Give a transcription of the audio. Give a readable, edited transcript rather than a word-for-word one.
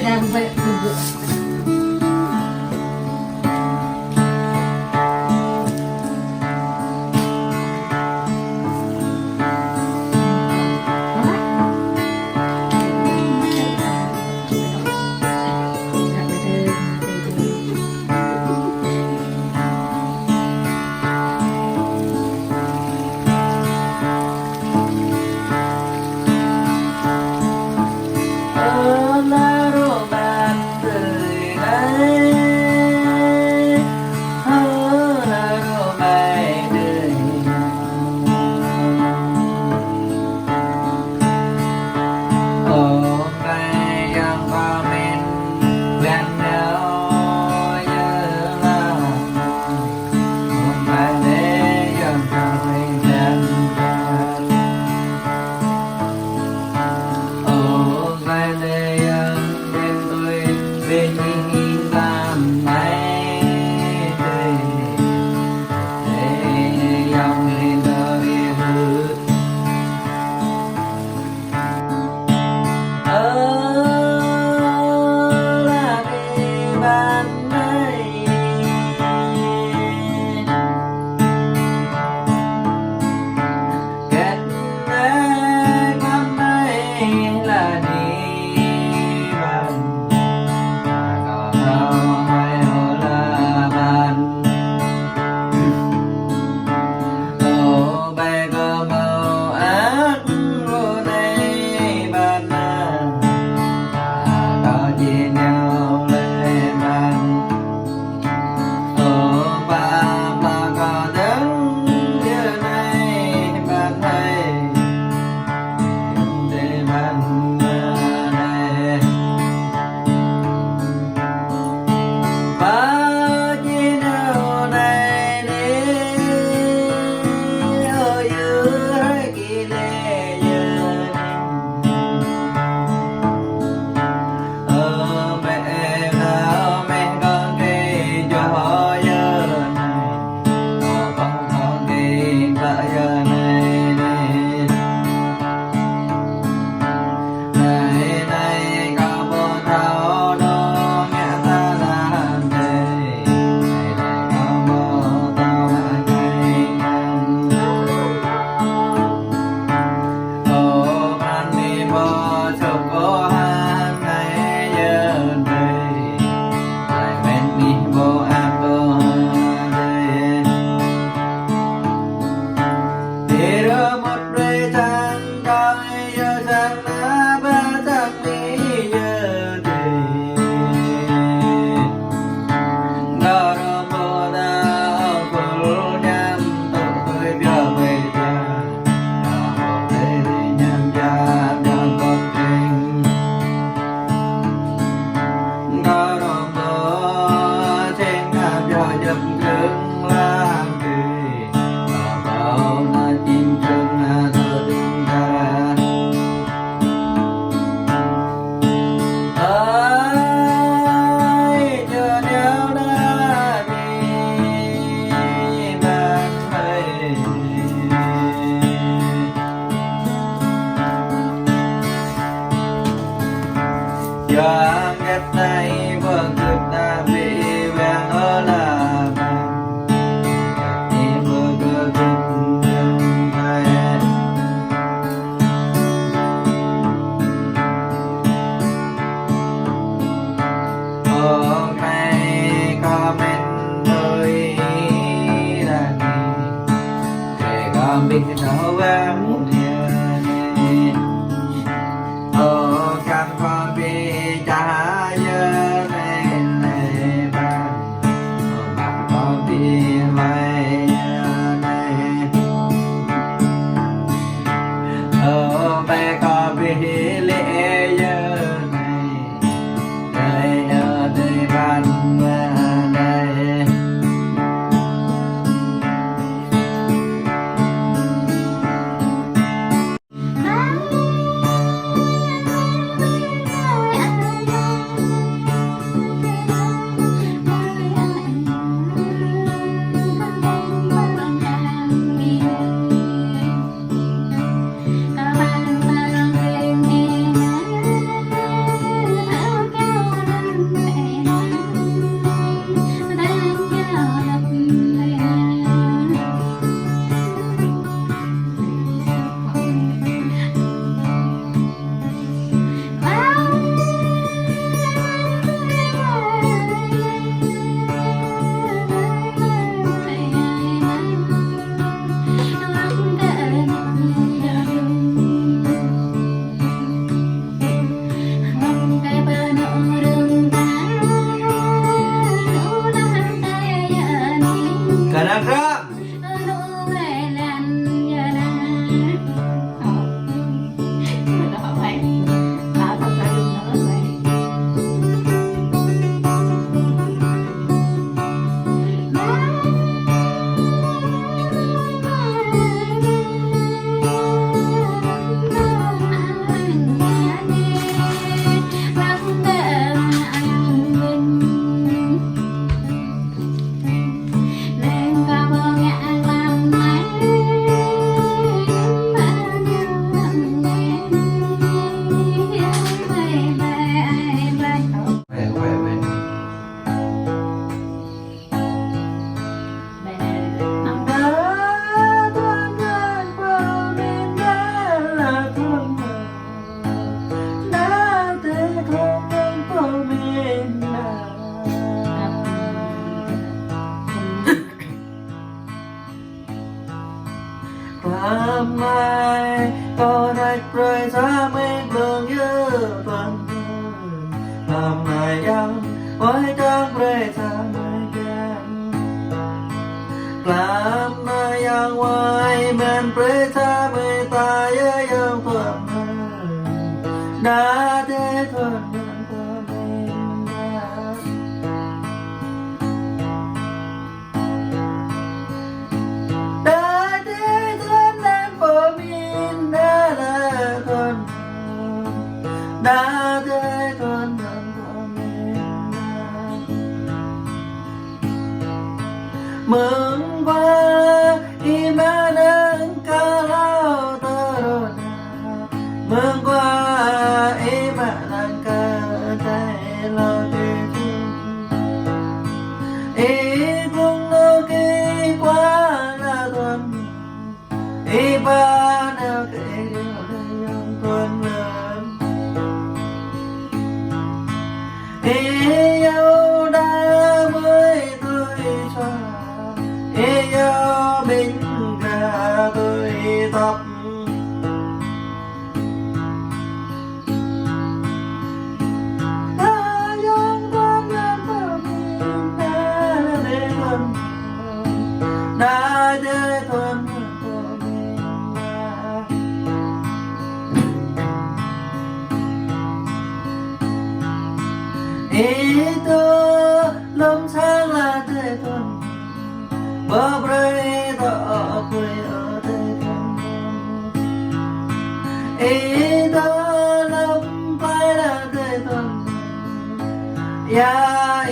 đang vậy Doang ghét tay vương thực ta bị vàng ở là bằng đi mưa cơ kinh nhân về hôm nay comment tôi là gì để con biết thấu vang căn con bị trả giờ làm này yang với trang bề xa mới gan làm này yang với men bề xa mới ta yang thuận đã thế thuận đã thế con mừng qua ima nâng ca lao tơ rô mừng qua ima nâng ca tay lao tê ý cung nô kỳ qua na tuần ý ba nêu kê điều đầy dòng tuần lớn yêu đã mới tôi cho yêu bình cả tôi tập ta dòng con nhân tôi đã để thuần đã để thuần của mình itu lâm sang là thế thuần bờ bơi tỏ quê ở thế thuần itu lâm phải là thế thuần ya